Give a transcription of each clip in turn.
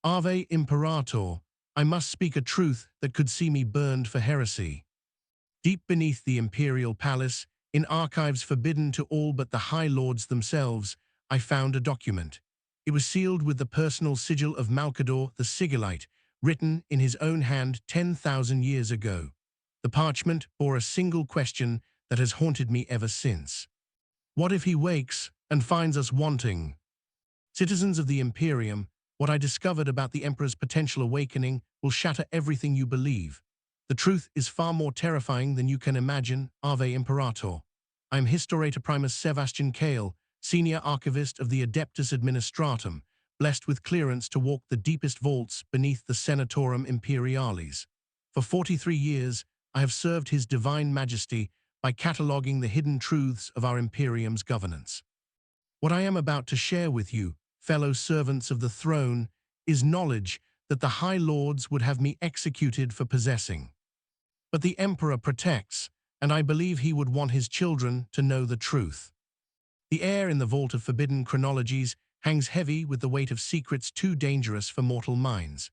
Ave Imperator, I must speak a truth that could see me burned for heresy. Deep beneath the imperial palace, in archives forbidden to all but the high lords themselves, I found a document. It was sealed with the personal sigil of Malcador the Sigillite, written in his own hand 10,000 years ago. The parchment bore a single question that has haunted me ever since. What if he wakes and finds us wanting? Citizens of the Imperium, what I discovered about the Emperor's potential awakening will shatter everything you believe. The truth is far more terrifying than you can imagine, Ave Imperator. I am Historiator Primus Sebastian Kale, Senior Archivist of the Adeptus Administratum, blessed with clearance to walk the deepest vaults beneath the Senatorum Imperialis. For 43 years, I have served His Divine Majesty by cataloguing the hidden truths of our Imperium's governance. What I am about to share with you, fellow servants of the throne, is knowledge that the High Lords would have me executed for possessing. But the Emperor protects, and I believe he would want his children to know the truth. The air in the vault of forbidden chronologies hangs heavy with the weight of secrets too dangerous for mortal minds.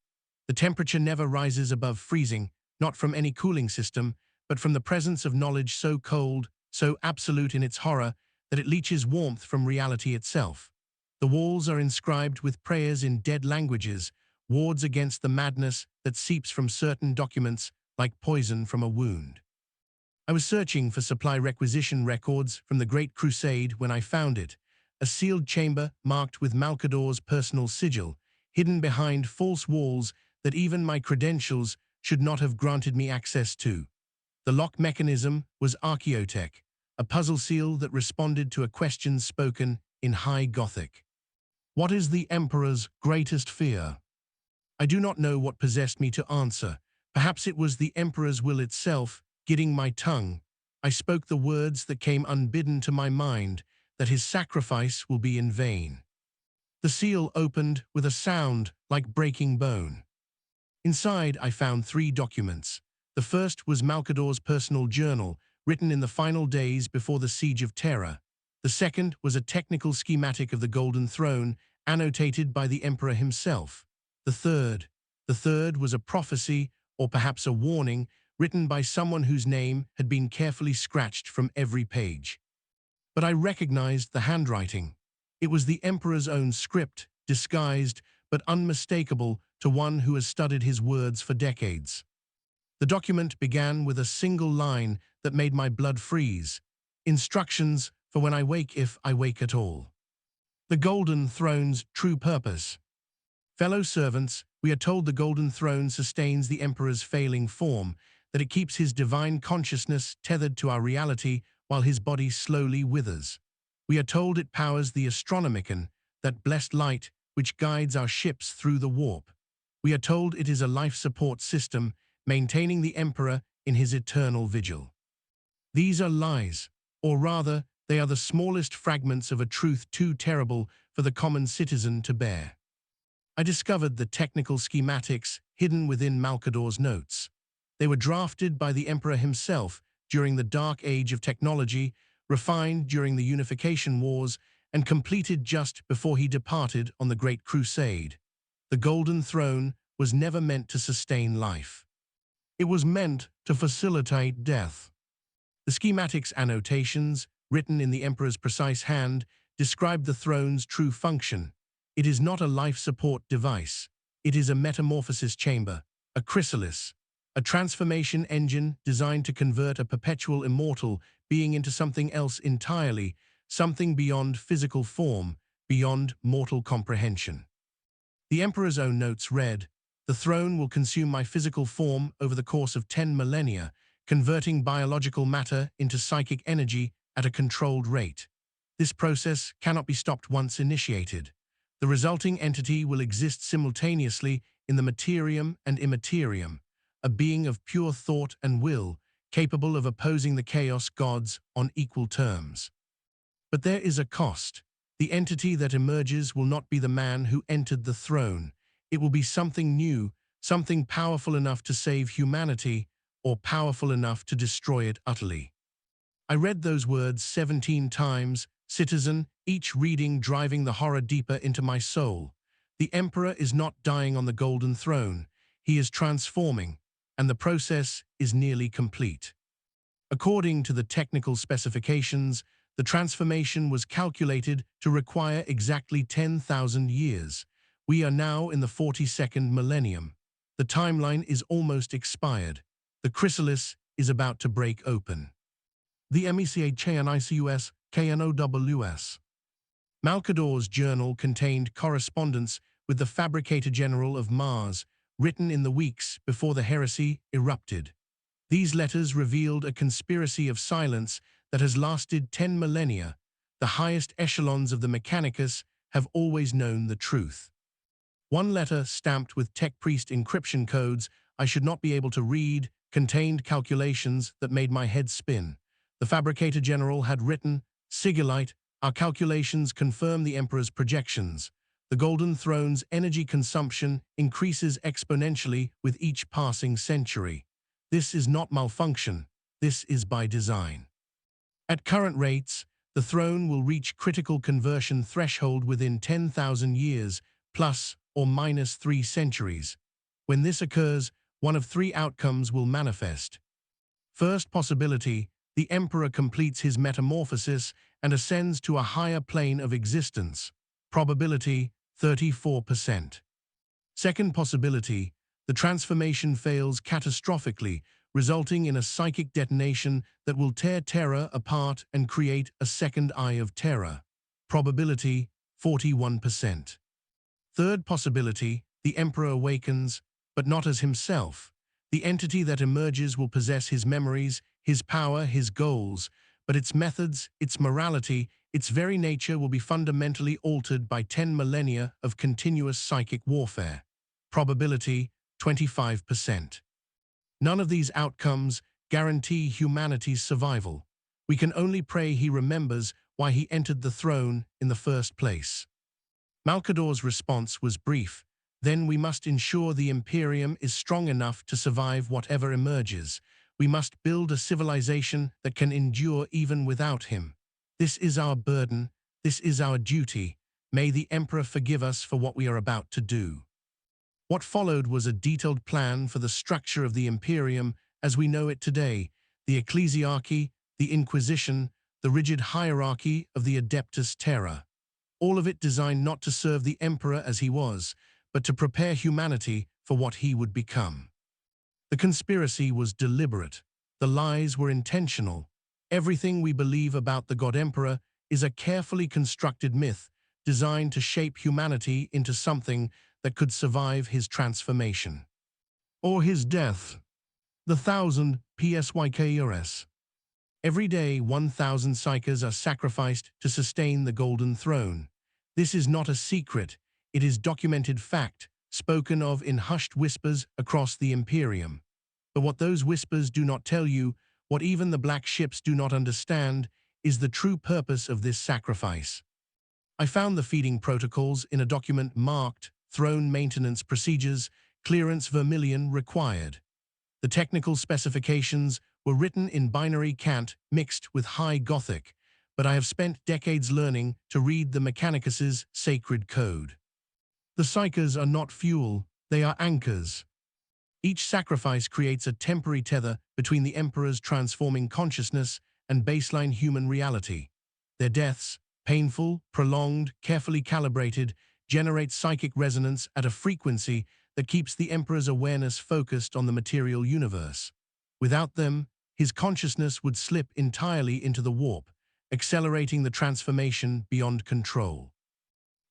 The temperature never rises above freezing, not from any cooling system, but from the presence of knowledge so cold, so absolute in its horror, that it leaches warmth from reality itself. The walls are inscribed with prayers in dead languages, wards against the madness that seeps from certain documents like poison from a wound. I was searching for supply requisition records from the Great Crusade when I found it, a sealed chamber marked with Malcador's personal sigil, hidden behind false walls that even my credentials should not have granted me access to. The lock mechanism was Archaeotech, a puzzle seal that responded to a question spoken in High Gothic. What is the Emperor's greatest fear? I do not know what possessed me to answer. Perhaps it was the Emperor's will itself, gidding my tongue. I spoke the words that came unbidden to my mind, that his sacrifice will be in vain. The seal opened with a sound like breaking bone. Inside, I found 3 documents. The first was Malcador's personal journal, written in the final days before the Siege of Terra. The second was a technical schematic of the Golden Throne, annotated by the Emperor himself. The third was a prophecy, or perhaps a warning, written by someone whose name had been carefully scratched from every page. But I recognized the handwriting. It was the Emperor's own script, disguised but unmistakable to one who has studied his words for decades. The document began with a single line that made my blood freeze. Instructions for when I wake, if I wake at all. The Golden Throne's true purpose. Fellow servants, we are told the Golden Throne sustains the Emperor's failing form, that it keeps his divine consciousness tethered to our reality while his body slowly withers. We are told it powers the Astronomicon, that blessed light which guides our ships through the warp. We are told it is a life support system, maintaining the Emperor in his eternal vigil. These are lies, or rather, they are the smallest fragments of a truth too terrible for the common citizen to bear. I discovered the technical schematics hidden within Malcador's notes. They were drafted by the Emperor himself during the dark age of technology, refined during the Unification Wars, and completed just before he departed on the Great Crusade. The Golden Throne was never meant to sustain life. It was meant to facilitate death. The schematics annotations, written in the Emperor's precise hand, describe the throne's true function. It is not a life support device. It is a metamorphosis chamber, a chrysalis, a transformation engine designed to convert a perpetual immortal being into something else entirely, something beyond physical form, beyond mortal comprehension. The Emperor's own notes read, "The throne will consume my physical form over the course of 10 millennia, converting biological matter into psychic energy at a controlled rate. This process cannot be stopped once initiated. The resulting entity will exist simultaneously in the materium and immaterium, a being of pure thought and will, capable of opposing the chaos gods on equal terms. But there is a cost. The entity that emerges will not be the man who entered the throne. It will be something new, something powerful enough to save humanity, or powerful enough to destroy it utterly." I read those words 17 times, citizen, each reading driving the horror deeper into my soul. The emperor is not dying on the golden throne. He is transforming, and the process is nearly complete. According to the technical specifications, the transformation was calculated to require exactly 10,000 years. We are now in the 42nd millennium. The timeline is almost expired. The chrysalis is about to break open. The MECHANICUS KNOWS. Malcador's journal contained correspondence with the Fabricator General of Mars, written in the weeks before the heresy erupted. These letters revealed a conspiracy of silence that has lasted 10 millennia. The highest echelons of the Mechanicus have always known the truth. One letter, stamped with tech priest encryption codes I should not be able to read, contained calculations that made my head spin. The Fabricator General had written, "Sigillite, our calculations confirm the Emperor's projections. The Golden Throne's energy consumption increases exponentially with each passing century. This is not malfunction, this is by design. At current rates, the throne will reach critical conversion threshold within 10,000 years, plus or minus 3 centuries. When this occurs, one of 3 outcomes will manifest. First possibility, the Emperor completes his metamorphosis and ascends to a higher plane of existence. Probability, 34%. Second possibility, the transformation fails catastrophically, resulting in a psychic detonation that will tear Terra apart and create a second Eye of Terror. Probability, 41%. Third possibility, the Emperor awakens, but not as himself. The entity that emerges will possess his memories, his power, his goals, but its methods, its morality, its very nature will be fundamentally altered by 10 millennia of continuous psychic warfare. Probability, 25%. None of these outcomes guarantee humanity's survival. We can only pray he remembers why he entered the throne in the first place. Malcador's response was brief. Then we must ensure the Imperium is strong enough to survive whatever emerges. We must build a civilization that can endure even without him. This is our burden. This is our duty. May the Emperor forgive us for what we are about to do. What followed was a detailed plan for the structure of the Imperium as we know it today, the ecclesiarchy, the Inquisition, the rigid hierarchy of the Adeptus Terra. All of it designed not to serve the Emperor as he was, but to prepare humanity for what he would become. The conspiracy was deliberate. The lies were intentional. Everything we believe about the God Emperor is a carefully constructed myth designed to shape humanity into something that could survive his transformation. Or his death. The 1,000 PSYKRS. Every day, 1,000 psychers are sacrificed to sustain the Golden Throne. This is not a secret. It is documented fact, spoken of in hushed whispers across the Imperium. But what those whispers do not tell you, what even the black ships do not understand, is the true purpose of this sacrifice. I found the feeding protocols in a document marked Throne Maintenance Procedures, Clearance Vermilion Required. The technical specifications were written in binary cant mixed with high Gothic, but I have spent decades learning to read the Mechanicus's sacred code. The psychers are not fuel, they are anchors. Each sacrifice creates a temporary tether between the Emperor's transforming consciousness and baseline human reality. Their deaths, painful, prolonged, carefully calibrated, generate psychic resonance at a frequency that keeps the Emperor's awareness focused on the material universe. Without them, his consciousness would slip entirely into the warp, accelerating the transformation beyond control.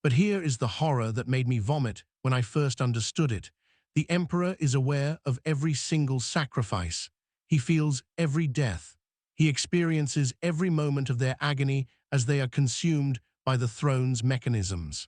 But here is the horror that made me vomit when I first understood it. The Emperor is aware of every single sacrifice. He feels every death. He experiences every moment of their agony as they are consumed by the throne's mechanisms.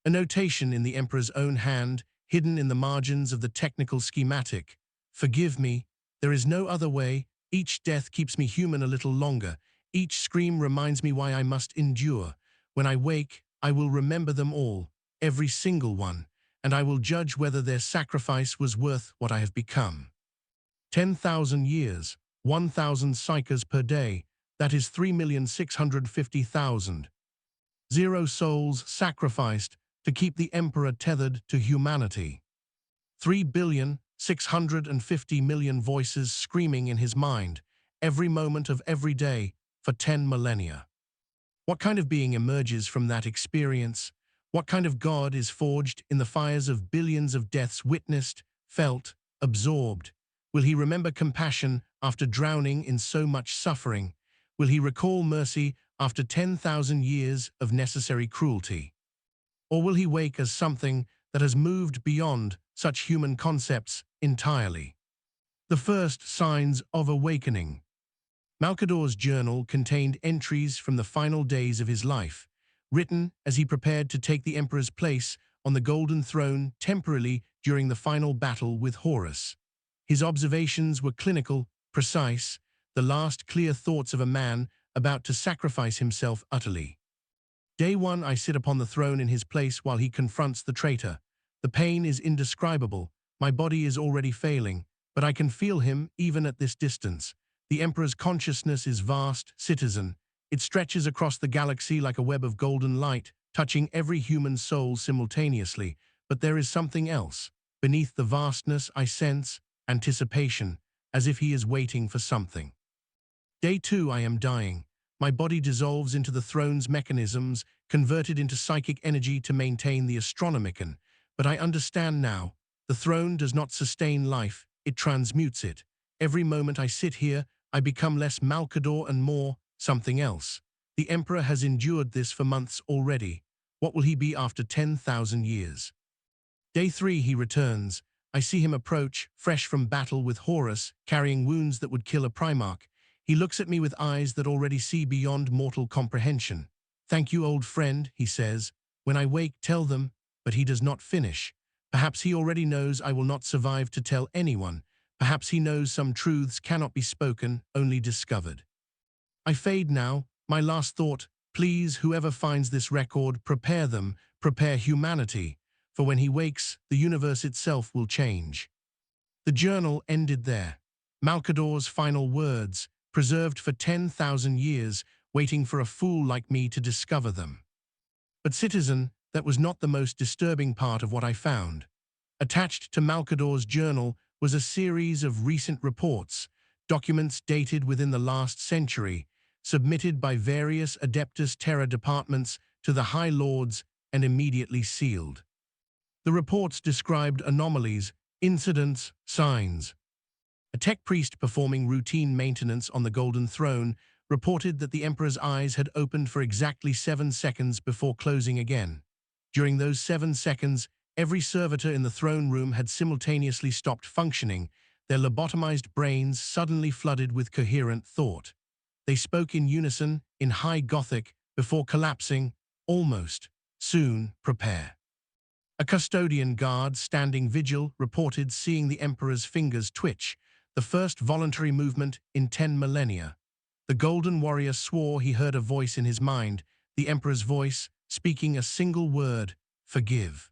A notation in the Emperor's own hand, hidden in the margins of the technical schematic. Forgive me, there is no other way. Each death keeps me human a little longer. Each scream reminds me why I must endure. When I wake, I will remember them all, every single one, and I will judge whether their sacrifice was worth what I have become. 10,000 years, 1,000 psychers per day, that is 3,650,000. 0 souls sacrificed to keep the Emperor tethered to humanity. 3,650,000,000 voices screaming in his mind, every moment of every day, for 10 millennia. What kind of being emerges from that experience? What kind of God is forged in the fires of billions of deaths witnessed, felt, absorbed? Will he remember compassion after drowning in so much suffering? Will he recall mercy after 10,000 years of necessary cruelty? Or will he wake as something that has moved beyond such human concepts entirely? The first signs of awakening. Malcador's journal contained entries from the final days of his life, written as he prepared to take the Emperor's place on the Golden Throne temporarily during the final battle with Horus. His observations were clinical, precise, the last clear thoughts of a man about to sacrifice himself utterly. Day 1, I sit upon the throne in his place while he confronts the traitor. The pain is indescribable. My body is already failing, but I can feel him even at this distance. The Emperor's consciousness is vast, citizen. It stretches across the galaxy like a web of golden light, touching every human soul simultaneously. But there is something else. Beneath the vastness, I sense anticipation, as if he is waiting for something. Day 2, I am dying. My body dissolves into the throne's mechanisms, converted into psychic energy to maintain the astronomicon. But I understand now. The throne does not sustain life, it transmutes it. Every moment I sit here, I become less Malcador and more something else. The Emperor has endured this for months already. What will he be after 10,000 years? Day 3, he returns. I see him approach, fresh from battle with Horus, carrying wounds that would kill a Primarch. He looks at me with eyes that already see beyond mortal comprehension. Thank you, old friend, he says. When I wake, tell them, but he does not finish. Perhaps he already knows I will not survive to tell anyone. Perhaps he knows some truths cannot be spoken, only discovered. I fade now. My last thought, please, whoever finds this record, prepare them, prepare humanity. For when he wakes, the universe itself will change. The journal ended there. Malcador's final words, preserved for 10,000 years, waiting for a fool like me to discover them. But citizen, that was not the most disturbing part of what I found. Attached to Malcador's journal was a series of recent reports, documents dated within the last century, submitted by various Adeptus Terra departments to the High Lords and immediately sealed. The reports described anomalies, incidents, signs. A tech priest performing routine maintenance on the Golden Throne reported that the Emperor's eyes had opened for exactly 7 seconds before closing again. During those 7 seconds, every servitor in the throne room had simultaneously stopped functioning, their lobotomized brains suddenly flooded with coherent thought. They spoke in unison, in high Gothic, before collapsing, almost. Soon, prepare. A custodian guard standing vigil reported seeing the Emperor's fingers twitch, the first voluntary movement in 10 millennia. The Golden Warrior swore he heard a voice in his mind, the Emperor's voice, speaking a single word, forgive.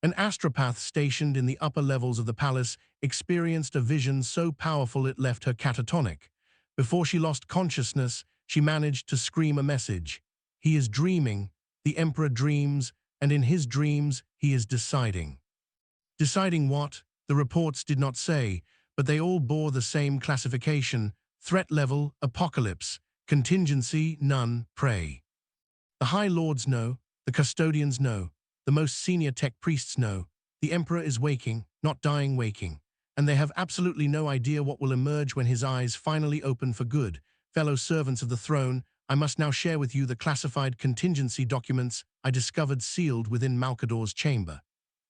An astropath stationed in the upper levels of the palace experienced a vision so powerful it left her catatonic. Before she lost consciousness, she managed to scream a message. He is dreaming, the Emperor dreams, and in his dreams he is deciding. Deciding what? The reports did not say, but they all bore the same classification: threat level, apocalypse; contingency, none, prey. The High Lords know, the custodians know, the most senior tech priests know. The Emperor is waking, not dying waking, and they have absolutely no idea what will emerge when his eyes finally open for good. Fellow servants of the throne, I must now share with you the classified contingency documents I discovered sealed within Malcador's chamber.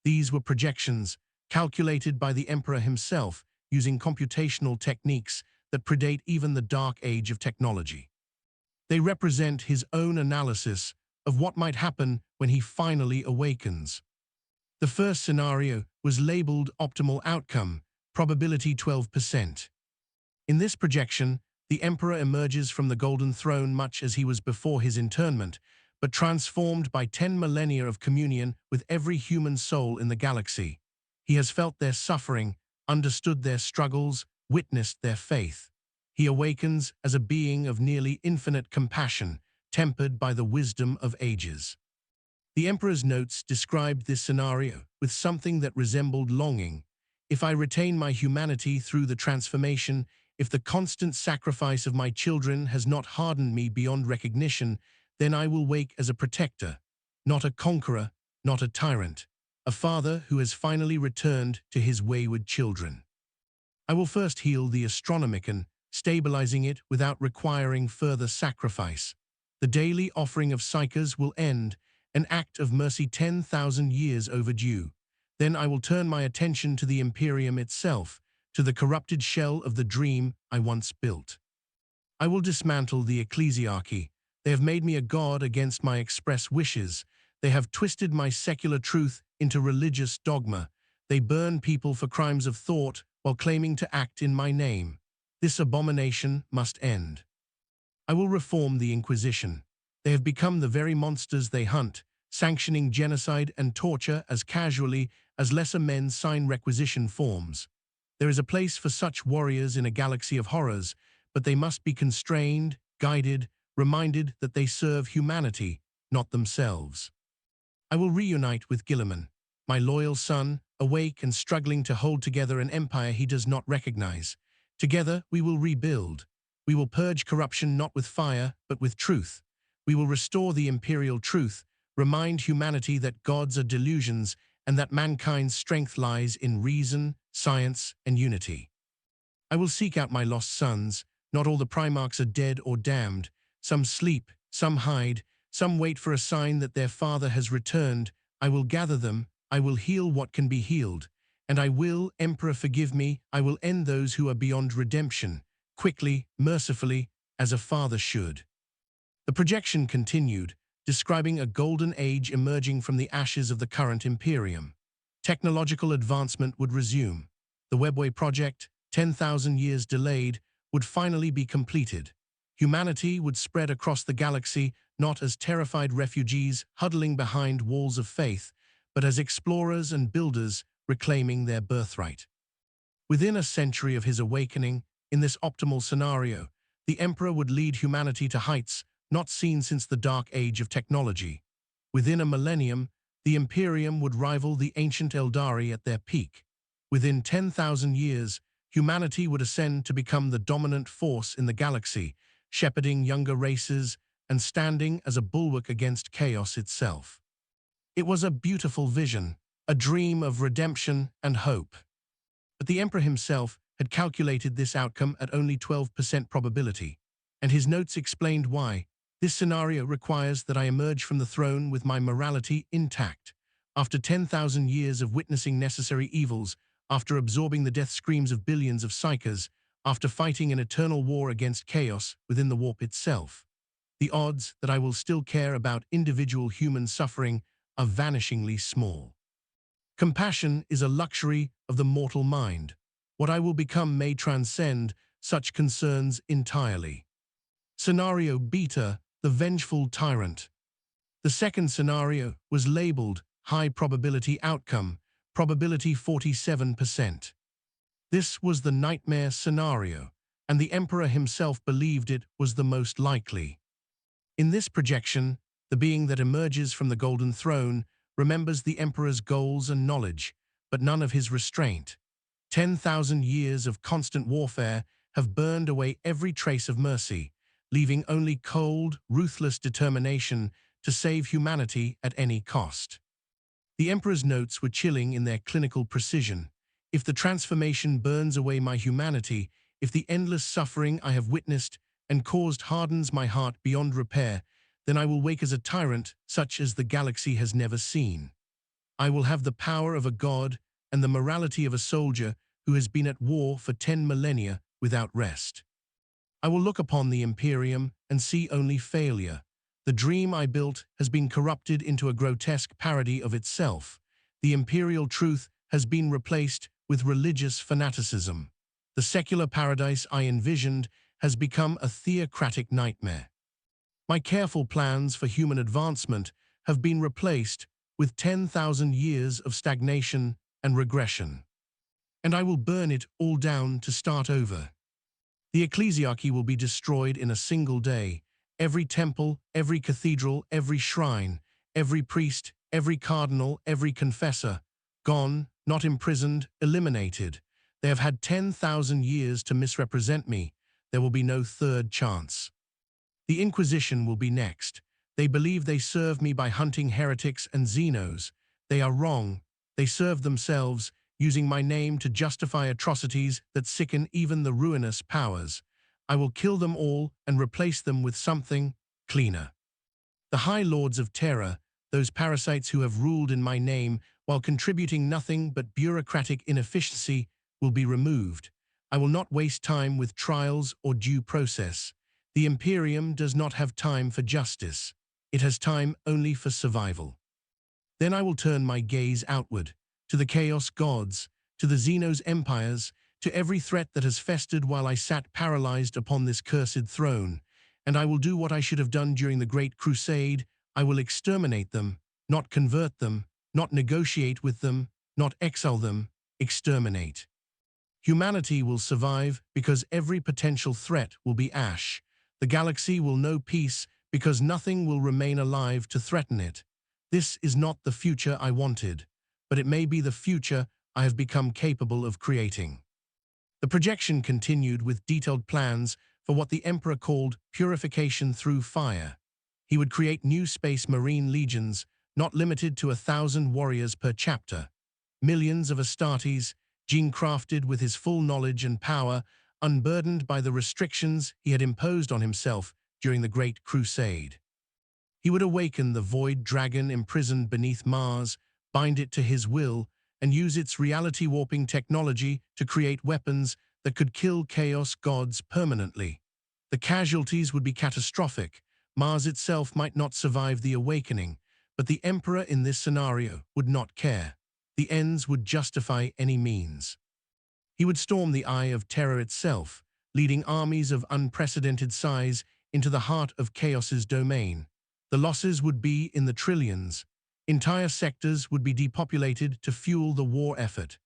These were projections, calculated by the Emperor himself, using computational techniques that predate even the dark age of technology. They represent his own analysis of what might happen when he finally awakens. The first scenario was labeled optimal outcome, probability 12%. In this projection, the Emperor emerges from the Golden Throne much as he was before his internment, but transformed by 10 millennia of communion with every human soul in the galaxy. He has felt their suffering, understood their struggles, witnessed their faith. He awakens as a being of nearly infinite compassion, tempered by the wisdom of ages. The emperor's notes described this scenario with something that resembled longing. If I retain my humanity through the transformation, if the constant sacrifice of my children has not hardened me beyond recognition, then I will wake as a protector, not a conqueror, not a tyrant, a father who has finally returned to his wayward children. I will first heal the Astronomicon, stabilizing it without requiring further sacrifice. The daily offering of psychers will end, an act of mercy 10,000 years overdue. Then I will turn my attention to the Imperium itself, to the corrupted shell of the dream I once built. I will dismantle the ecclesiarchy. They have made me a god against my express wishes. They have twisted my secular truth into religious dogma. They burn people for crimes of thought while claiming to act in my name. This abomination must end. I will reform the Inquisition. They have become the very monsters they hunt, sanctioning genocide and torture as casually as lesser men sign requisition forms. There is a place for such warriors in a galaxy of horrors, but they must be constrained, guided, reminded that they serve humanity, not themselves. I will reunite with Gilliman, my loyal son, awake and struggling to hold together an empire he does not recognize. Together we will rebuild. We will purge corruption not with fire, but with truth. We will restore the imperial truth, remind humanity that gods are delusions and that mankind's strength lies in reason, science, and unity. I will seek out my lost sons. Not all the Primarchs are dead or damned. Some sleep, some hide, some wait for a sign that their father has returned. I will gather them, I will heal what can be healed. And I will, Emperor, forgive me, I will end those who are beyond redemption, quickly, mercifully, as a father should. The projection continued, describing a golden age emerging from the ashes of the current Imperium. Technological advancement would resume. The Webway project, 10,000 years delayed, would finally be completed. Humanity would spread across the galaxy not as terrified refugees huddling behind walls of faith, but as explorers and builders reclaiming their birthright. Within a century of his awakening, in this optimal scenario, the Emperor would lead humanity to heights not seen since the dark age of technology. Within a millennium, the Imperium would rival the ancient Eldari at their peak. Within 10,000 years, humanity would ascend to become the dominant force in the galaxy, shepherding younger races and standing as a bulwark against chaos itself. It was a beautiful vision, a dream of redemption and hope. But the Emperor himself had calculated this outcome at only 12% probability, and his notes explained why. This scenario requires that I emerge from the throne with my morality intact. After 10,000 years of witnessing necessary evils, after absorbing the death screams of billions of psychers, after fighting an eternal war against chaos within the warp itself, the odds that I will still care about individual human suffering are vanishingly small. Compassion is a luxury of the mortal mind. What I will become may transcend such concerns entirely. Scenario Beta, the Vengeful Tyrant. The second scenario was labeled High Probability Outcome, probability 47%. This was the nightmare scenario, and the Emperor himself believed it was the most likely. In this projection, the being that emerges from the Golden Throne remembers the Emperor's goals and knowledge, but none of his restraint. 10,000 years of constant warfare have burned away every trace of mercy, leaving only cold, ruthless determination to save humanity at any cost. The Emperor's notes were chilling in their clinical precision. If the transformation burns away my humanity, if the endless suffering I have witnessed and caused hardens my heart beyond repair, then I will wake as a tyrant such as the galaxy has never seen. I will have the power of a god and the morality of a soldier who has been at war for 10 millennia without rest. I will look upon the Imperium and see only failure. The dream I built has been corrupted into a grotesque parody of itself. The imperial truth has been replaced with religious fanaticism. The secular paradise I envisioned has become a theocratic nightmare. My careful plans for human advancement have been replaced with 10,000 years of stagnation and regression. And I will burn it all down to start over. The ecclesiarchy will be destroyed in a single day. Every temple, every cathedral, every shrine, Every priest, every cardinal, every confessor, gone, not imprisoned, eliminated. They have had 10,000 years to misrepresent me. There will be no third chance. The Inquisition will be next. They believe they serve me by hunting heretics and Xenos. They are wrong. They serve themselves, using my name to justify atrocities that sicken even the ruinous powers. I will kill them all and replace them with something cleaner. The High Lords of Terror, those parasites who have ruled in my name while contributing nothing but bureaucratic inefficiency, will be removed. I will not waste time with trials or due process. The Imperium does not have time for justice. It has time only for survival. Then I will turn my gaze outward, to the Chaos Gods, to the Xenos empires, to every threat that has festered while I sat paralyzed upon this cursed throne. And I will do what I should have done during the Great Crusade. I will exterminate them, not convert them, not negotiate with them, not exile them, exterminate. Humanity will survive because every potential threat will be ash. The galaxy will know peace because nothing will remain alive to threaten it. This is not the future I wanted, but it may be the future I have become capable of creating. The projection continued with detailed plans for what the Emperor called purification through fire. He would create new space marine legions, not limited to 1,000 warriors per chapter. Millions of Astartes, gene-crafted with his full knowledge and power, unburdened by the restrictions he had imposed on himself during the Great Crusade. He would awaken the Void Dragon imprisoned beneath Mars, bind it to his will, and use its reality-warping technology to create weapons that could kill Chaos Gods permanently. The casualties would be catastrophic. Mars itself might not survive the awakening, but the Emperor in this scenario would not care. The ends would justify any means. He would storm the Eye of Terror itself, leading armies of unprecedented size into the heart of Chaos's domain. The losses would be in the trillions. Entire sectors would be depopulated to fuel the war effort.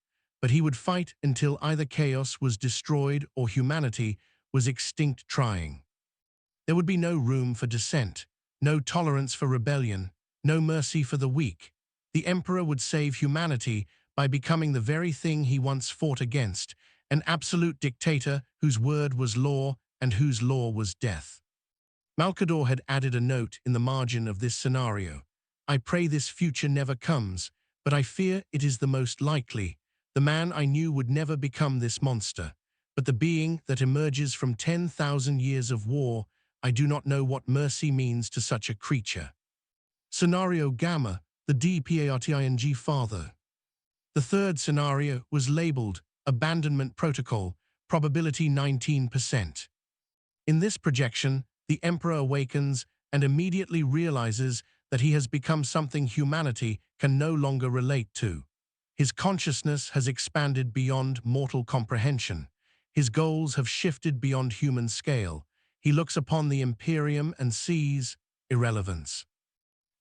But he would fight until either Chaos was destroyed or humanity was extinct trying. There would be no room for dissent, no tolerance for rebellion, no mercy for the weak. The Emperor would save humanity by becoming the very thing he once fought against, an absolute dictator whose word was law and whose law was death. Malcador had added a note in the margin of this scenario. I pray this future never comes, but I fear it is the most likely. The man I knew would never become this monster, but the being that emerges from 10,000 years of war. I do not know what mercy means to such a creature. Scenario Gamma, the DPARTING Father. The third scenario was labeled Abandonment Protocol, probability 19%. In this projection, the Emperor awakens and immediately realizes that he has become something humanity can no longer relate to. His consciousness has expanded beyond mortal comprehension. His goals have shifted beyond human scale. He looks upon the Imperium and sees irrelevance.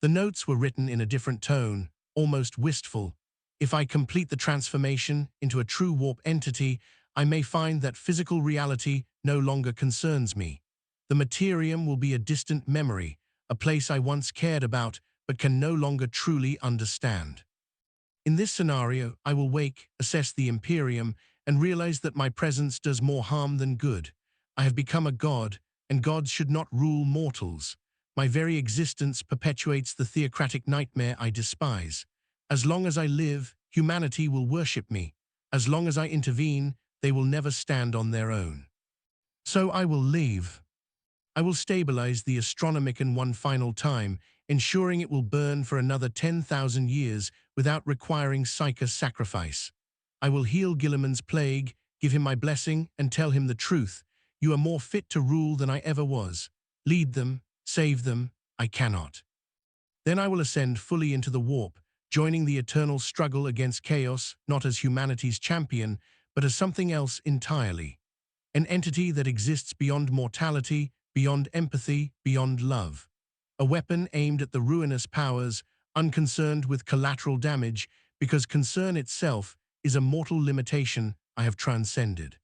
The notes were written in a different tone, almost wistful. If I complete the transformation into a true warp entity, I may find that physical reality no longer concerns me. The Materium will be a distant memory, a place I once cared about but can no longer truly understand. In this scenario, I will wake, assess the Imperium, and realize that my presence does more harm than good. I have become a god, and gods should not rule mortals. My very existence perpetuates the theocratic nightmare I despise. As long as I live, humanity will worship me. As long as I intervene, they will never stand on their own. So I will leave. I will stabilize the Astronomicon one final time, ensuring it will burn for another 10,000 years without requiring Psyche's sacrifice. I will heal Guilliman's plague, give him my blessing, and tell him the truth. You are more fit to rule than I ever was. Lead them, save them, I cannot. Then I will ascend fully into the warp, joining the eternal struggle against chaos, not as humanity's champion, but as something else entirely. An entity that exists beyond mortality, beyond empathy, beyond love. A weapon aimed at the ruinous powers, unconcerned with collateral damage, because concern itself is a mortal limitation I have transcended.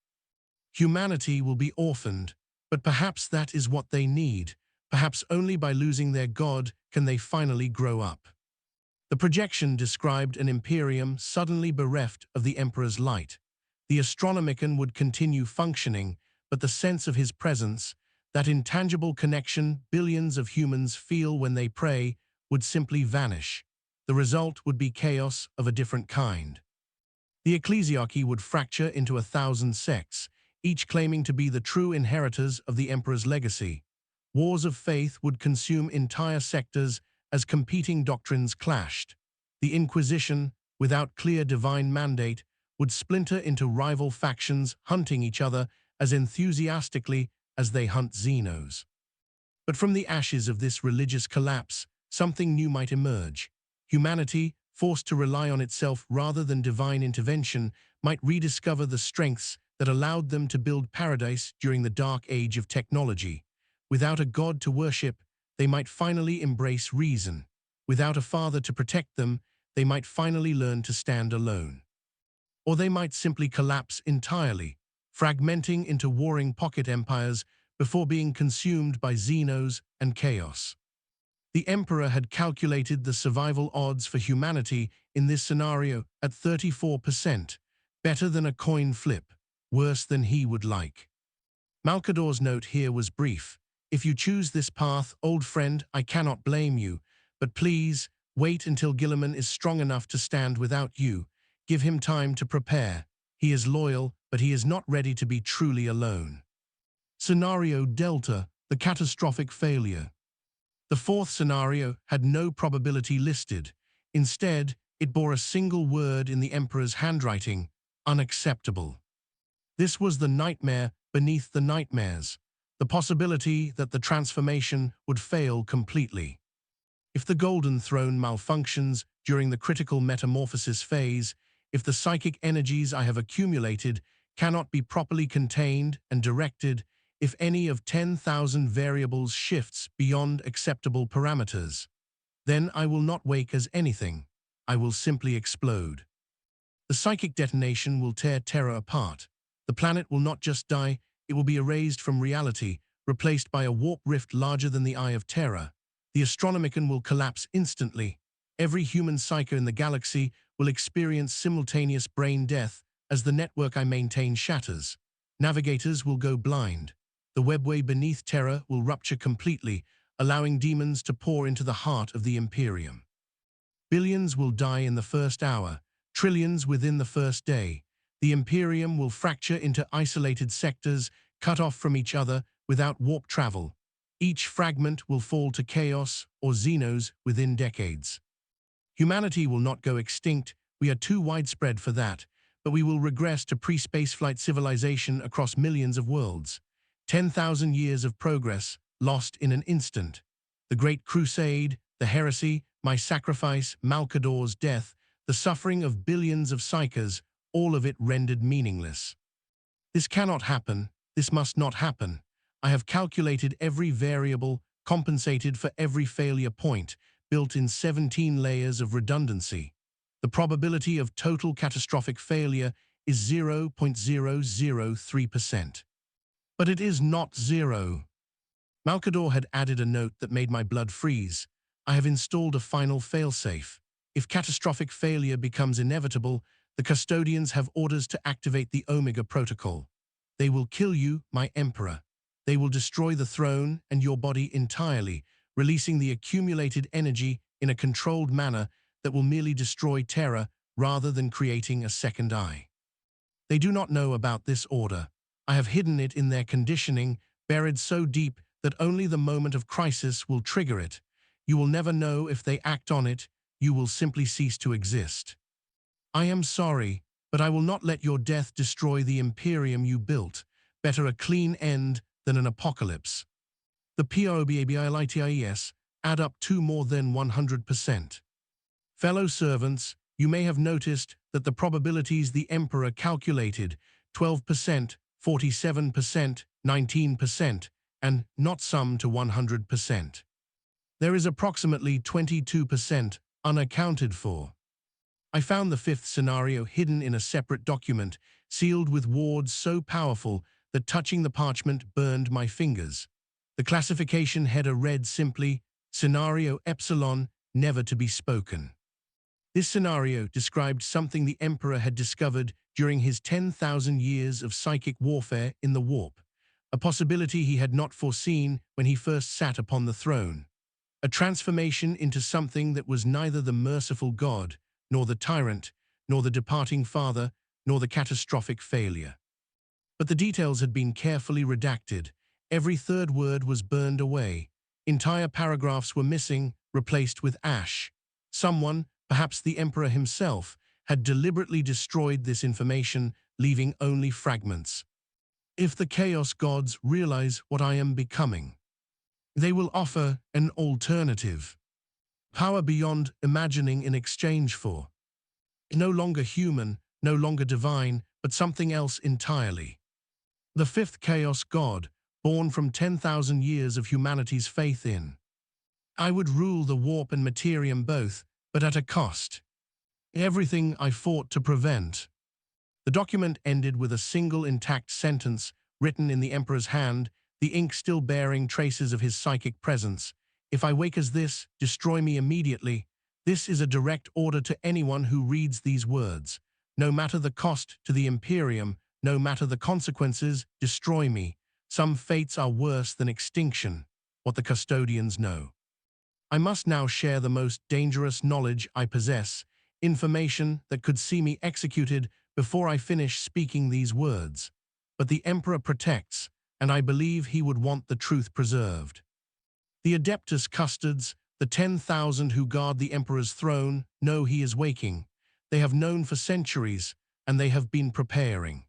Humanity will be orphaned, but perhaps that is what they need. Perhaps only by losing their god can they finally grow up. The projection described an Imperium suddenly bereft of the Emperor's light. The Astronomicon would continue functioning, but the sense of his presence, that intangible connection billions of humans feel when they pray, would simply vanish. The result would be chaos of a different kind. The ecclesiarchy would fracture into 1,000 sects, each claiming to be the true inheritors of the Emperor's legacy. Wars of faith would consume entire sectors as competing doctrines clashed. The Inquisition, without clear divine mandate, would splinter into rival factions hunting each other as enthusiastically as they hunt Xenos. But from the ashes of this religious collapse, something new might emerge. Humanity, forced to rely on itself rather than divine intervention, might rediscover the strengths that allowed them to build paradise during the dark age of technology. Without a god to worship, they might finally embrace reason. Without a father to protect them, they might finally learn to stand alone. Or they might simply collapse entirely, fragmenting into warring pocket empires before being consumed by Xenos and chaos. The Emperor had calculated the survival odds for humanity in this scenario at 34%, better than a coin flip, worse than he would like. Malcador's note here was brief. If you choose this path, old friend, I cannot blame you, but please, wait until Guilliman is strong enough to stand without you. Give him time to prepare. He is loyal, but he is not ready to be truly alone. Scenario Delta, the catastrophic failure. The fourth scenario had no probability listed. Instead, it bore a single word in the Emperor's handwriting: unacceptable. This was the nightmare beneath the nightmares, the possibility that the transformation would fail completely. If the Golden Throne malfunctions during the critical metamorphosis phase, if the psychic energies I have accumulated cannot be properly contained and directed, if any of 10,000 variables shifts beyond acceptable parameters, then I will not wake as anything. I will simply explode. The psychic detonation will tear Terra apart. The planet will not just die, it will be erased from reality, replaced by a warp rift larger than the Eye of Terra. The Astronomicon will collapse instantly. Every human psycho in the galaxy will experience simultaneous brain death as the network I maintain shatters. Navigators will go blind. The webway beneath Terra will rupture completely, allowing demons to pour into the heart of the Imperium. Billions will die in the first hour, trillions within the first day. The Imperium will fracture into isolated sectors, cut off from each other without warp travel. Each fragment will fall to chaos or Xenos within decades. Humanity will not go extinct, we are too widespread for that, but we will regress to pre-spaceflight civilization across millions of worlds. 10,000 years of progress, lost in an instant. The Great Crusade, the heresy, my sacrifice, Malcador's death, the suffering of billions of psychers, all of it rendered meaningless. This cannot happen, this must not happen. I have calculated every variable, compensated for every failure point, built in 17 layers of redundancy. The probability of total catastrophic failure is 0.003%. But it is not zero. Malcador had added a note that made my blood freeze. I have installed a final failsafe. If catastrophic failure becomes inevitable, the custodians have orders to activate the Omega Protocol. They will kill you, my Emperor. They will destroy the throne and your body entirely, releasing the accumulated energy in a controlled manner that will merely destroy Terra rather than creating a second eye. They do not know about this order. I have hidden it in their conditioning, buried so deep that only the moment of crisis will trigger it. You will never know if they act on it, you will simply cease to exist. I am sorry, but I will not let your death destroy the Imperium you built. Better a clean end than an apocalypse. The probabilities add up to more than 100%. Fellow servants, you may have noticed that the probabilities the Emperor calculated, 12%, 47%, 19%, and not sum to 100%. There is approximately 22% unaccounted for. I found the fifth scenario hidden in a separate document, sealed with wards so powerful that touching the parchment burned my fingers. The classification header read simply, Scenario Epsilon, never to be spoken. This scenario described something the Emperor had discovered during his 10,000 years of psychic warfare in the warp, a possibility he had not foreseen when he first sat upon the throne. A transformation into something that was neither the merciful God, nor the tyrant, nor the departing father, nor the catastrophic failure. But the details had been carefully redacted. Every third word was burned away. Entire paragraphs were missing, replaced with ash. Someone, perhaps the Emperor himself, had deliberately destroyed this information, leaving only fragments. If the Chaos Gods realize what I am becoming, they will offer an alternative. Power beyond imagining in exchange for. No longer human, no longer divine, but something else entirely. The fifth Chaos God, born from 10,000 years of humanity's faith in. I would rule the warp and Imperium both, but at a cost. Everything I fought to prevent. The document ended with a single intact sentence written in the Emperor's hand, the ink still bearing traces of his psychic presence. If I wake as this, destroy me immediately. This is a direct order to anyone who reads these words. No matter the cost to the Imperium, no matter the consequences, destroy me. Some fates are worse than extinction, what the custodians know. I must now share the most dangerous knowledge I possess, information that could see me executed before I finish speaking these words. But the Emperor protects, and I believe he would want the truth preserved. The Adeptus Custodes, the 10,000 who guard the Emperor's throne, know he is waking. They have known for centuries, and they have been preparing.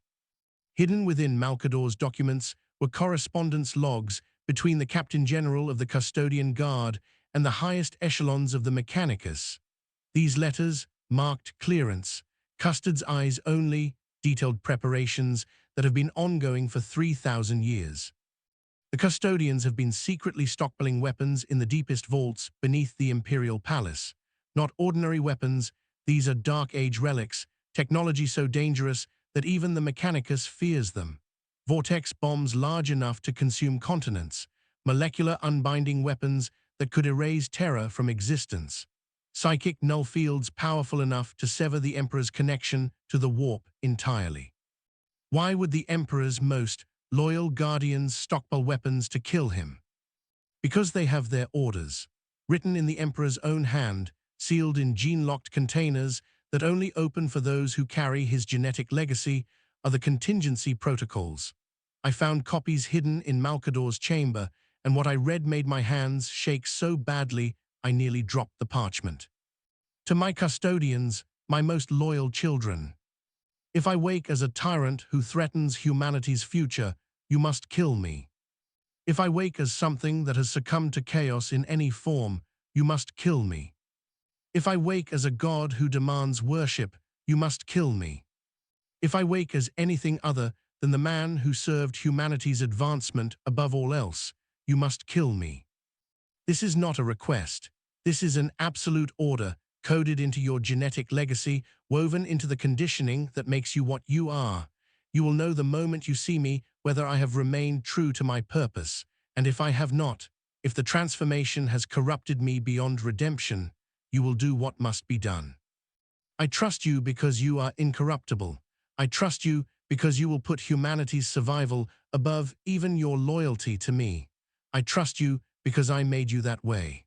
Hidden within Malcador's documents were correspondence logs between the Captain General of the Custodian Guard and the highest echelons of the Mechanicus. These letters marked clearance, Custodes' eyes only, detailed preparations that have been ongoing for 3,000 years. The custodians have been secretly stockpiling weapons in the deepest vaults beneath the Imperial Palace. Not ordinary weapons, these are Dark Age relics, technology so dangerous that even the Mechanicus fears them. Vortex bombs large enough to consume continents, molecular unbinding weapons that could erase terror from existence. Psychic null fields powerful enough to sever the Emperor's connection to the warp entirely. Why would the Emperor's most loyal guardians stockpile weapons to kill him? Because they have their orders, written in the Emperor's own hand, sealed in gene-locked containers that only open for those who carry his genetic legacy, are the contingency protocols. I found copies hidden in Malcador's chamber, and what I read made my hands shake so badly I nearly dropped the parchment. To my custodians, my most loyal children, if I wake as a tyrant who threatens humanity's future, you must kill me. If I wake as something that has succumbed to chaos in any form, you must kill me. If I wake as a god who demands worship, you must kill me. If I wake as anything other than the man who served humanity's advancement above all else, you must kill me. This is not a request. This is an absolute order, coded into your genetic legacy, woven into the conditioning that makes you what you are. You will know the moment you see me whether I have remained true to my purpose, and if I have not, if the transformation has corrupted me beyond redemption, you will do what must be done. I trust you because you are incorruptible. I trust you because you will put humanity's survival above even your loyalty to me. I trust you because I made you that way.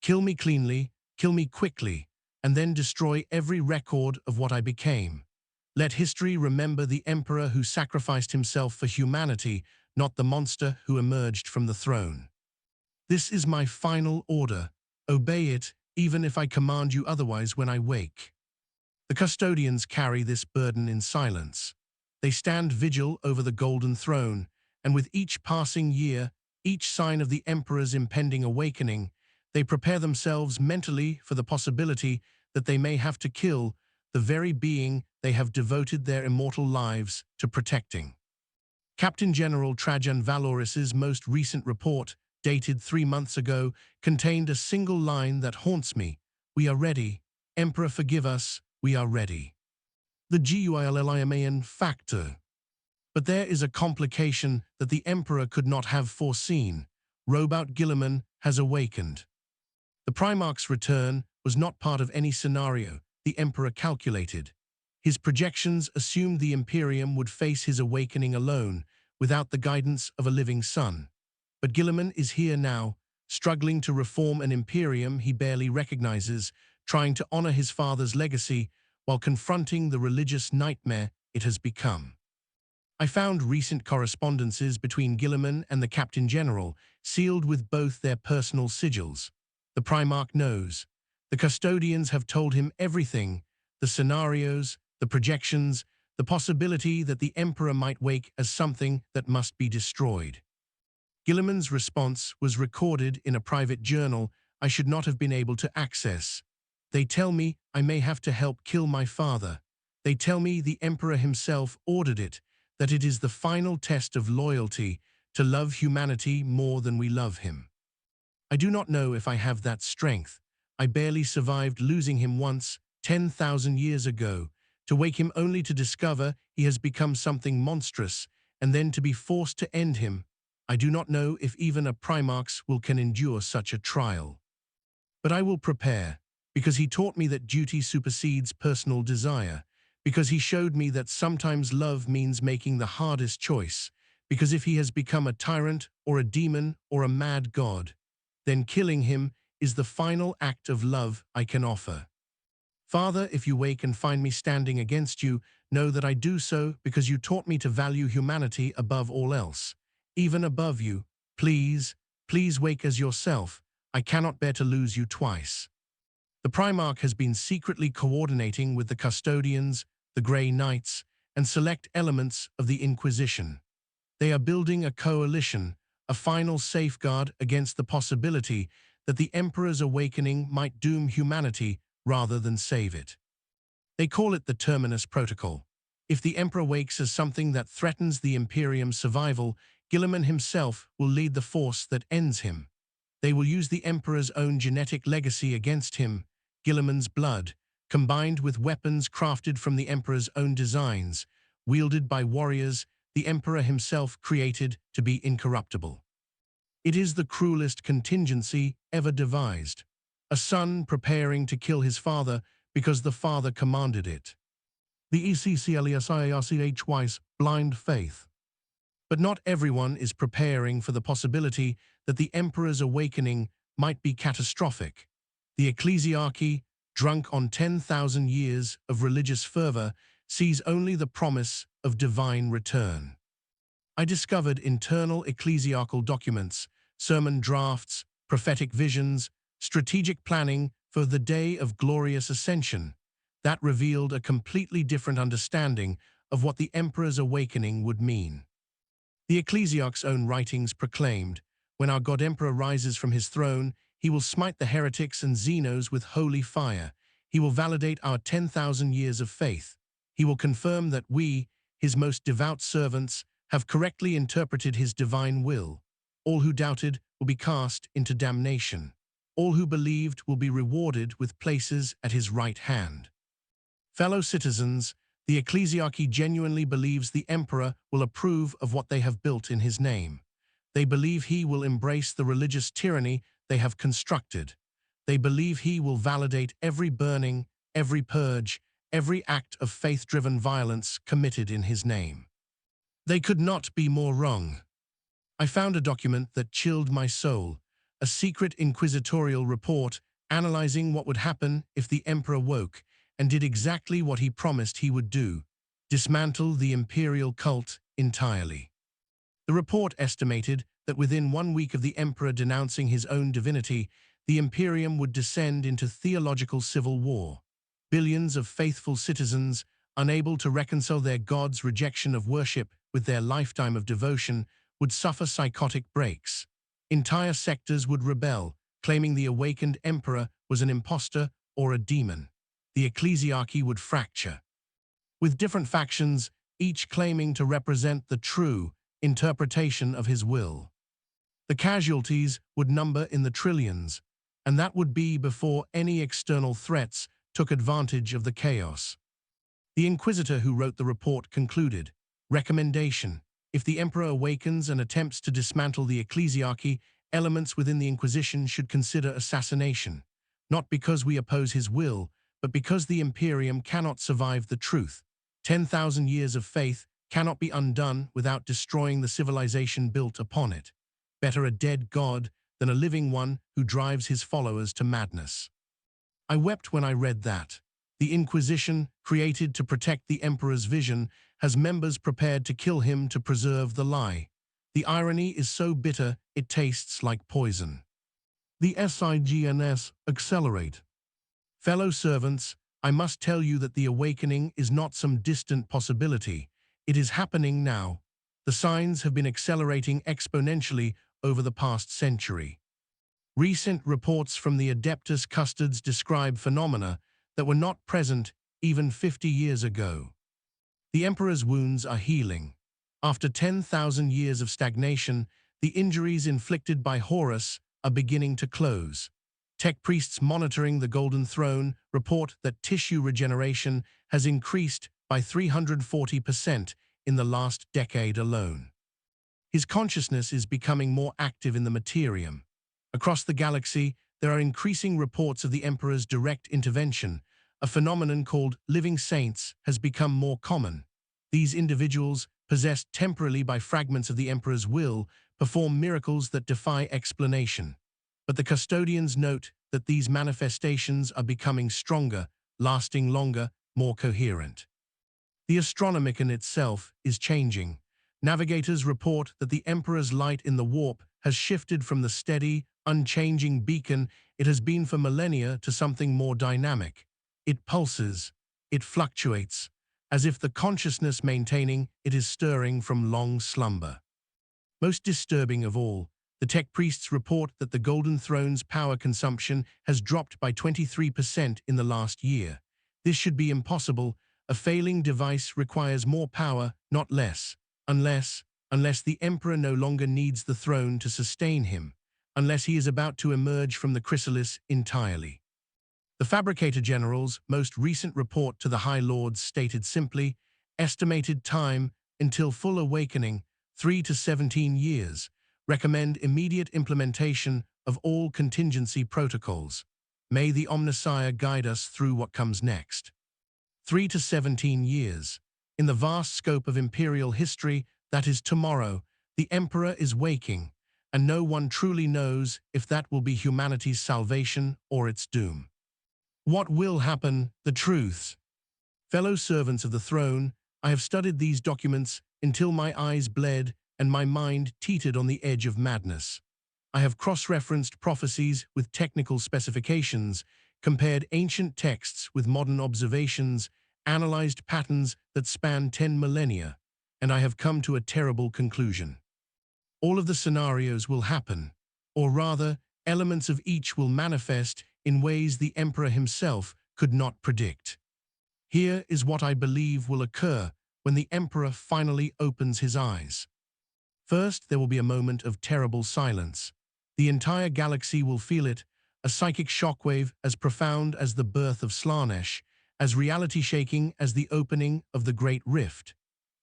Kill me cleanly, kill me quickly, and then destroy every record of what I became. Let history remember the Emperor who sacrificed himself for humanity, not the monster who emerged from the throne. This is my final order. Obey it, even if I command you otherwise when I wake. The custodians carry this burden in silence. They stand vigil over the golden throne, and with each passing year, each sign of the Emperor's impending awakening, they prepare themselves mentally for the possibility that they may have to kill the very being they have devoted their immortal lives to protecting. Captain General Trajan Valoris's most recent report, dated 3 months ago, contained a single line that haunts me. We are ready. Emperor, forgive us. We are ready. The GUILLIMAN factor. But there is a complication that the Emperor could not have foreseen. Robot Guilliman has awakened. The Primarch's return was not part of any scenario the Emperor calculated. His projections assumed the Imperium would face his awakening alone, without the guidance of a living son. But Guilliman is here now, struggling to reform an Imperium he barely recognizes, trying to honor his father's legacy while confronting the religious nightmare it has become. I found recent correspondences between Guilliman and the Captain General, sealed with both their personal sigils. The Primarch knows. The custodians have told him everything, the scenarios, the projections, the possibility that the Emperor might wake as something that must be destroyed. Guilliman's response was recorded in a private journal I should not have been able to access. They tell me I may have to help kill my father. They tell me the Emperor himself ordered it, that it is the final test of loyalty to love humanity more than we love him. I do not know if I have that strength. I barely survived losing him once, 10,000 years ago, to wake him only to discover he has become something monstrous, and then to be forced to end him. I do not know if even a Primarch's will can endure such a trial. But I will prepare, because he taught me that duty supersedes personal desire, because he showed me that sometimes love means making the hardest choice, because if he has become a tyrant or a demon or a mad god, then killing him is the final act of love I can offer. Father, if you wake and find me standing against you, know that I do so because you taught me to value humanity above all else. Even above you, please, please wake as yourself. I cannot bear to lose you twice. The Primarch has been secretly coordinating with the custodians, the Grey Knights, and select elements of the Inquisition. They are building a coalition, a final safeguard against the possibility that the Emperor's awakening might doom humanity rather than save it. They call it the Terminus Protocol. If the Emperor wakes as something that threatens the Imperium's survival, Guilliman himself will lead the force that ends him. They will use the Emperor's own genetic legacy against him, Guilliman's blood, combined with weapons crafted from the Emperor's own designs, wielded by warriors the Emperor himself created to be incorruptible. It is the cruelest contingency ever devised. A son preparing to kill his father because the father commanded it. The ECCLESIARCHY's blind faith. But not everyone is preparing for the possibility that the Emperor's awakening might be catastrophic. The ecclesiarchy, drunk on 10,000 years of religious fervor, sees only the promise of divine return. I discovered internal ecclesiarchal documents, sermon drafts, prophetic visions, strategic planning for the day of glorious ascension, that revealed a completely different understanding of what the Emperor's awakening would mean. The ecclesiarch's own writings proclaimed, when our God Emperor rises from his throne, he will smite the heretics and Xenos with holy fire. He will validate our 10,000 years of faith. He will confirm that we, his most devout servants, have correctly interpreted his divine will. All who doubted will be cast into damnation. All who believed will be rewarded with places at his right hand. Fellow citizens, the ecclesiarchy genuinely believes the Emperor will approve of what they have built in his name. They believe he will embrace the religious tyranny they have constructed. They believe he will validate every burning, every purge, every act of faith-driven violence committed in his name. They could not be more wrong. I found a document that chilled my soul, a secret inquisitorial report analyzing what would happen if the Emperor woke and did exactly what he promised he would do, dismantle the imperial cult entirely. The report estimated that within 1 week of the Emperor denouncing his own divinity, the Imperium would descend into theological civil war. Billions of faithful citizens, unable to reconcile their God's rejection of worship with their lifetime of devotion, would suffer psychotic breaks. Entire sectors would rebel, claiming the awakened Emperor was an impostor or a demon. The ecclesiarchy would fracture, with different factions, each claiming to represent the true interpretation of his will. The casualties would number in the trillions, and that would be before any external threats took advantage of the chaos. The inquisitor who wrote the report concluded, recommendation: if the Emperor awakens and attempts to dismantle the ecclesiarchy, elements within the Inquisition should consider assassination, not because we oppose his will, but because the Imperium cannot survive the truth. 10,000 years of faith cannot be undone without destroying the civilization built upon it. Better a dead god than a living one who drives his followers to madness. I wept when I read that. The Inquisition, created to protect the Emperor's vision, has members prepared to kill him to preserve the lie. The irony is so bitter it tastes like poison. The SIGNS accelerate. Fellow servants, I must tell you that the awakening is not some distant possibility. It is happening now. The signs have been accelerating exponentially over the past century. Recent reports from the Adeptus Custodes describe phenomena that were not present even 50 years ago. The Emperor's wounds are healing. After 10,000 years of stagnation, the injuries inflicted by Horus are beginning to close. Tech priests monitoring the Golden Throne report that tissue regeneration has increased by 340% in the last decade alone. His consciousness is becoming more active in the Imperium. Across the galaxy, there are increasing reports of the Emperor's direct intervention. A phenomenon called living saints has become more common. These individuals, possessed temporarily by fragments of the Emperor's will, perform miracles that defy explanation. But the custodians note that these manifestations are becoming stronger, lasting longer, more coherent. The Astronomicon itself is changing. Navigators report that the Emperor's light in the warp has shifted from the steady, unchanging beacon it has been for millennia to something more dynamic. It pulses, it fluctuates, as if the consciousness maintaining it is stirring from long slumber. Most disturbing of all, the tech priests report that the Golden Throne's power consumption has dropped by 23% in the last year. This should be impossible. A failing device requires more power, not less, unless the Emperor no longer needs the throne to sustain him, unless he is about to emerge from the chrysalis entirely. The Fabricator General's most recent report to the High Lords stated simply, estimated time until full awakening, 3 to 17 years, recommend immediate implementation of all contingency protocols. May the Omnissiah guide us through what comes next. 3 to 17 years. In the vast scope of Imperial history, that is tomorrow, the Emperor is waking, and no one truly knows if that will be humanity's salvation or its doom. What will happen? The truths. Fellow servants of the throne, I have studied these documents until my eyes bled and my mind teetered on the edge of madness. I have cross-referenced prophecies with technical specifications, compared ancient texts with modern observations, analyzed patterns that span 10 millennia, and I have come to a terrible conclusion. All of the scenarios will happen, or rather, elements of each will manifest in ways the Emperor himself could not predict. Here is what I believe will occur when the Emperor finally opens his eyes. First, there will be a moment of terrible silence. The entire galaxy will feel it, a psychic shockwave as profound as the birth of Slanesh, as reality-shaking as the opening of the Great Rift.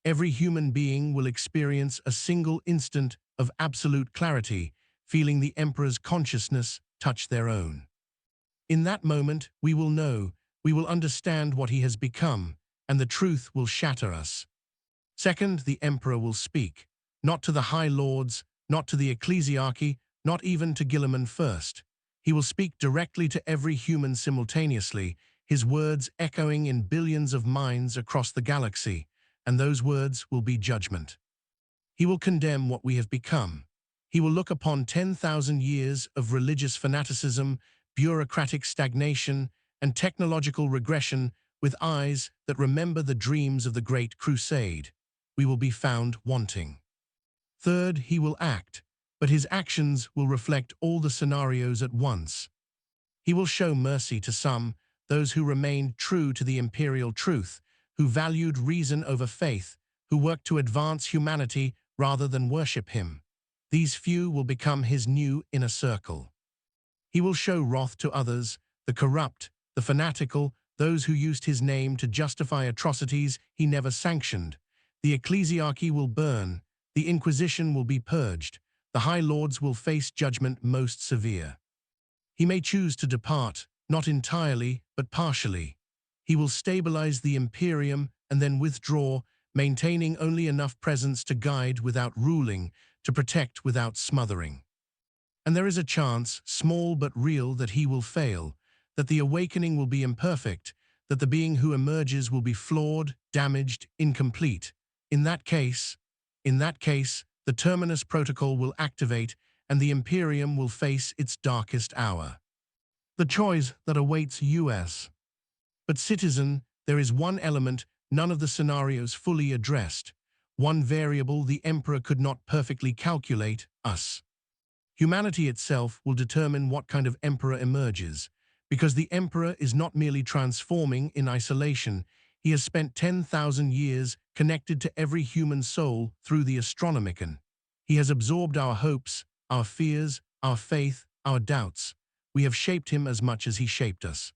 Every human being will experience a single instant of absolute clarity, feeling the Emperor's consciousness touch their own. In that moment, we will know, we will understand what he has become, and the truth will shatter us. Second, the Emperor will speak, not to the High Lords, not to the Ecclesiarchy, not even to Guilliman first. He will speak directly to every human simultaneously, his words echoing in billions of minds across the galaxy, and those words will be judgment. He will condemn what we have become. He will look upon 10,000 years of religious fanaticism, bureaucratic stagnation, and technological regression with eyes that remember the dreams of the Great Crusade. We will be found wanting. Third, he will act, but his actions will reflect all the scenarios at once. He will show mercy to some, those who remained true to the imperial truth, who valued reason over faith, who worked to advance humanity rather than worship him. These few will become his new inner circle. He will show wrath to others, the corrupt, the fanatical, those who used his name to justify atrocities he never sanctioned. The ecclesiarchy will burn, the Inquisition will be purged, the High Lords will face judgment most severe. He may choose to depart, not entirely, but partially. He will stabilize the Imperium and then withdraw, maintaining only enough presence to guide without ruling, to protect without smothering. And there is a chance, small but real, that he will fail, that the awakening will be imperfect, that the being who emerges will be flawed, damaged, incomplete. In that case, the Terminus Protocol will activate and the Imperium will face its darkest hour. The choice that awaits US. But citizen, there is one element none of the scenarios fully addressed, one variable the Emperor could not perfectly calculate: us. Humanity itself will determine what kind of Emperor emerges, because the Emperor is not merely transforming in isolation. He has spent 10,000 years connected to every human soul through the Astronomicon. He has absorbed our hopes, our fears, our faith, our doubts. We have shaped him as much as he shaped us.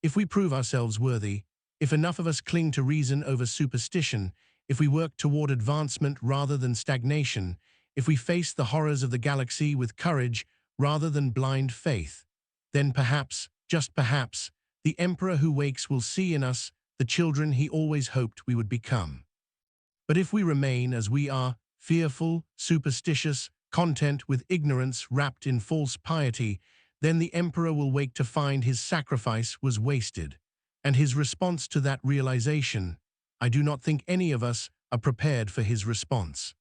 If we prove ourselves worthy, if enough of us cling to reason over superstition, if we work toward advancement rather than stagnation, if we face the horrors of the galaxy with courage rather than blind faith, then perhaps, just perhaps, the Emperor who wakes will see in us the children he always hoped we would become. But if we remain as we are, fearful, superstitious, content with ignorance wrapped in false piety, then the Emperor will wake to find his sacrifice was wasted. And his response to that realization, I do not think any of us are prepared for his response.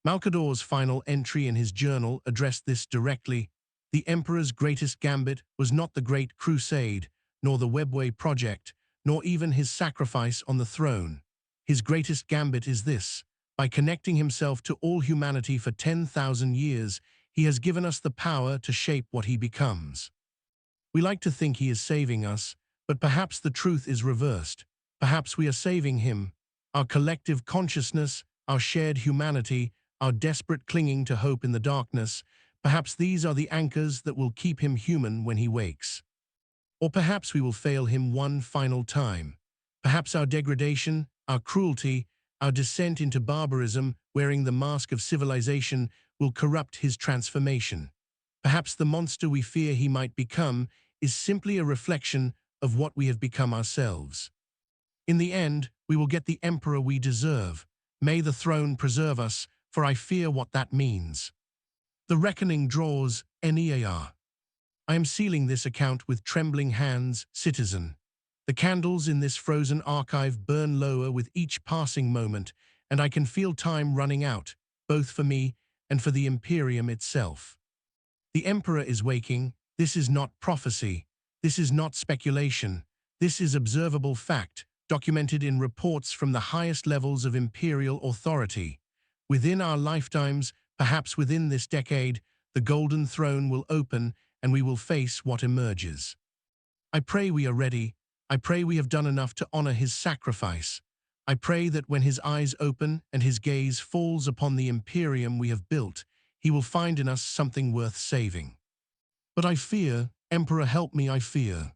Malcador's final entry in his journal addressed this directly. The Emperor's greatest gambit was not the Great Crusade, nor the Webway Project, nor even his sacrifice on the throne. His greatest gambit is this: by connecting himself to all humanity for 10,000 years, he has given us the power to shape what he becomes. We like to think he is saving us, but perhaps the truth is reversed. Perhaps we are saving him. Our collective consciousness, our shared humanity, our desperate clinging to hope in the darkness, perhaps these are the anchors that will keep him human when he wakes. Or perhaps we will fail him one final time. Perhaps our degradation, our cruelty, our descent into barbarism, wearing the mask of civilization, will corrupt his transformation. Perhaps the monster we fear he might become is simply a reflection of what we have become ourselves. In the end, we will get the Emperor we deserve. May the throne preserve us, for I fear what that means. The reckoning draws, NEAR. I am sealing this account with trembling hands, citizen. The candles in this frozen archive burn lower with each passing moment, and I can feel time running out, both for me and for the Imperium itself. The Emperor is waking. This is not prophecy. This is not speculation. This is observable fact, documented in reports from the highest levels of imperial authority. Within our lifetimes, perhaps within this decade, the Golden Throne will open and we will face what emerges. I pray we are ready. I pray we have done enough to honor his sacrifice. I pray that when his eyes open and his gaze falls upon the Imperium we have built, he will find in us something worth saving. But I fear, Emperor, help me, I fear.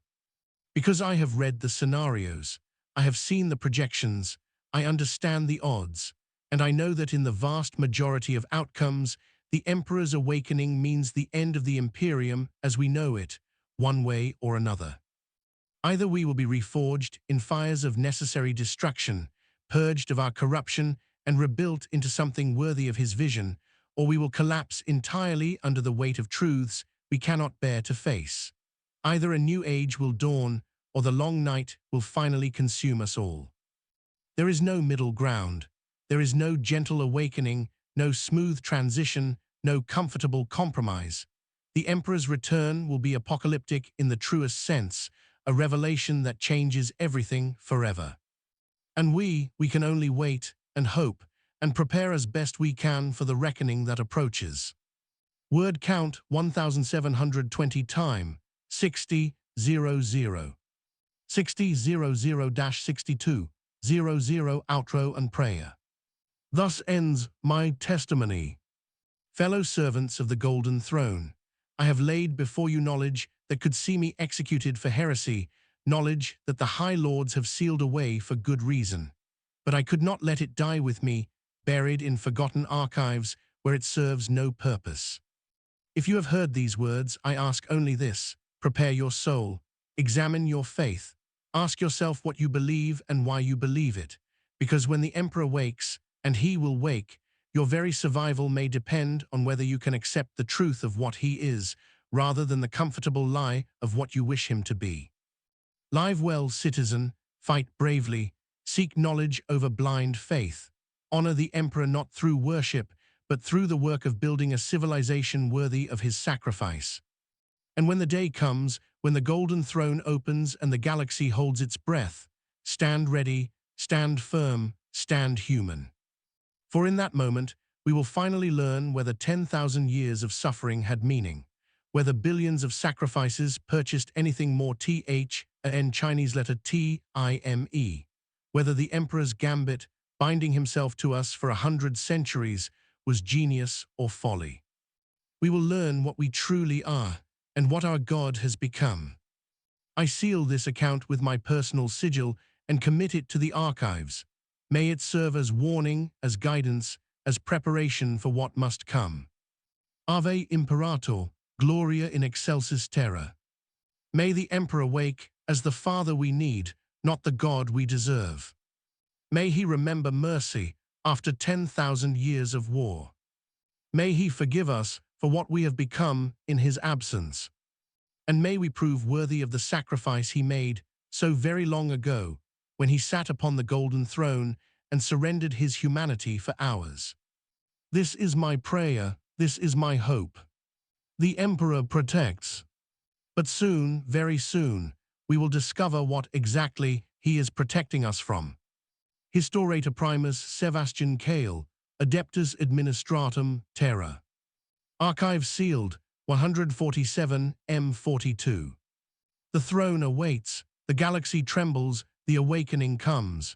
Because I have read the scenarios, I have seen the projections, I understand the odds, and I know that in the vast majority of outcomes, the Emperor's awakening means the end of the Imperium as we know it, one way or another. Either we will be reforged in fires of necessary destruction, purged of our corruption and rebuilt into something worthy of his vision, or we will collapse entirely under the weight of truths we cannot bear to face. Either a new age will dawn, or the long night will finally consume us all. There is no middle ground. There is no gentle awakening, no smooth transition, no comfortable compromise. The Emperor's return will be apocalyptic in the truest sense, a revelation that changes everything forever. And we can only wait and hope and prepare as best we can for the reckoning that approaches. Word count 1720 time, 60, 00. 60, 00-62, 00 outro and prayer. Thus ends my testimony. Fellow servants of the Golden Throne, I have laid before you knowledge that could see me executed for heresy, knowledge that the High Lords have sealed away for good reason. But I could not let it die with me, buried in forgotten archives where it serves no purpose. If you have heard these words, I ask only this: prepare your soul, examine your faith, ask yourself what you believe and why you believe it, because when the Emperor wakes, and he will wake, your very survival may depend on whether you can accept the truth of what he is, rather than the comfortable lie of what you wish him to be. Live well, citizen, fight bravely, seek knowledge over blind faith. Honor the Emperor not through worship, but through the work of building a civilization worthy of his sacrifice. And when the day comes, when the golden throne opens and the galaxy holds its breath, stand ready, stand firm, stand human. For in that moment, we will finally learn whether 10,000 years of suffering had meaning, whether billions of sacrifices purchased anything more than Chinese letter time, whether the Emperor's gambit, binding himself to us for 100 centuries, was genius or folly. We will learn what we truly are and what our God has become. I seal this account with my personal sigil and commit it to the archives. May it serve as warning, as guidance, as preparation for what must come. Ave Imperator, Gloria in excelsis terra. May the Emperor wake as the Father we need, not the God we deserve. May he remember mercy after 10,000 years of war. May he forgive us for what we have become in his absence. And may we prove worthy of the sacrifice he made so very long ago, when he sat upon the golden throne and surrendered his humanity for ours. This is my prayer, this is my hope. The Emperor protects. But soon, very soon, we will discover what exactly he is protecting us from. Historator Primus Sebastian Cale, Adeptus Administratum Terra. Archive sealed, 147 M42. The throne awaits, the galaxy trembles, the awakening comes.